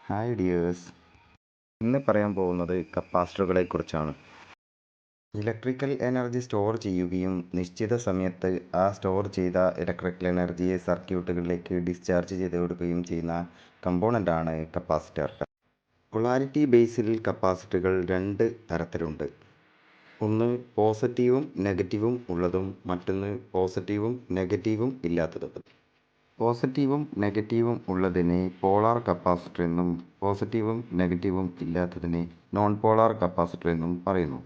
Hi dears, ഇന്ന് പറയാൻ പോകുന്നത് കപ്പാസിറ്ററുകളെ കുറിച്ചാണ്. ഇലക്ട്രിക്കൽ എനർജി സ്റ്റോർ ചെയ്യുകയും നിശ്ചിത സമയത്ത് ആ സ്റ്റോർ ചെയ്ത ഇലക്ട്രിക്കൽ എനർജിയെ സർക്യൂട്ടുകളിലേക്ക് ഡിസ്ചാർജ് ചെയ്ത് കൊടുക്കുകയും ചെയ്യുന്ന കമ്പോണൻ്റാണ് കപ്പാസിറ്റർ. പൊളാരിറ്റി ബേസിൽ കപ്പാസിറ്ററുകൾ രണ്ട് തരത്തിലുണ്ട്. ഒന്ന് പോസിറ്റീവും നെഗറ്റീവും ഉള്ളതും മറ്റൊന്ന് പോസിറ്റീവും നെഗറ്റീവും ഇല്ലാത്തതും. പോസിറ്റീവും നെഗറ്റീവും ഉള്ളതിനെ പോളാർ കപ്പാസിറ്റർ എന്നും പോസിറ്റീവും നെഗറ്റീവും ഇല്ലാത്തതിനെ നോൺ പോളാർ കപ്പാസിറ്റർ എന്നും പറയുന്നു.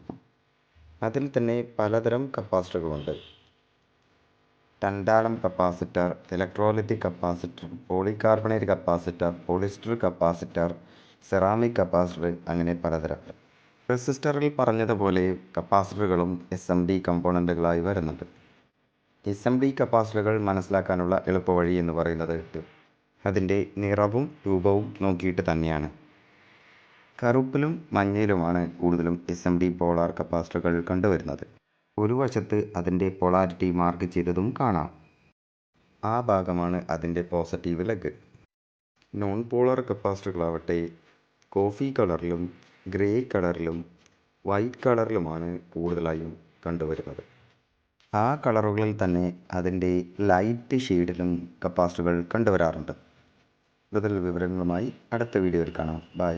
അതിൽ തന്നെ പലതരം കപ്പാസിറ്ററുകളുണ്ട്. Tantalum capacitor, electrolytic capacitor, polycarbonate capacitor, polyester capacitor, ceramic capacitor, അങ്ങനെ പലതരം. റെസിസ്റ്ററിൽ പറഞ്ഞതുപോലെ കപ്പാസിറ്ററുകളും SMD കമ്പോണന്റുകളായി വരുന്നുണ്ട്. SMD കപ്പാസിറ്ററുകൾ മനസ്സിലാക്കാനുള്ള എളുപ്പവഴി എന്ന് പറയുന്നത് അതിൻ്റെ നിറവും രൂപവും നോക്കിയിട്ട് തന്നെയാണ്. കറുപ്പിലും മഞ്ഞയിലുമാണ് കൂടുതലും SMD പോളാർ കപ്പാസിറ്ററുകൾ കണ്ടുവരുന്നത്. ഒരു വശത്ത് അതിൻ്റെ പൊളാരിറ്റി മാർക്ക് ചെയ്തതും കാണാം. ആ ഭാഗമാണ് അതിൻ്റെ പോസിറ്റീവ് ലെഗ്. നോൺ പോളാർ കപ്പാസിറ്ററുകളാവട്ടെ കോഫി കളറിലും ഗ്രേ കളറിലും വൈറ്റ് കളറിലുമാണ് കൂടുതലായും കണ്ടുവരുന്നത്. ആ കളറുകളിൽ തന്നെ അതിൻ്റെ ലൈറ്റ് ഷെയ്ഡിലും കപ്പാസിറ്ററുകൾ കണ്ടുവരാറുണ്ട്. കൂടുതൽ വിവരങ്ങളുമായി അടുത്ത വീഡിയോയിൽ കാണാം. ബൈ.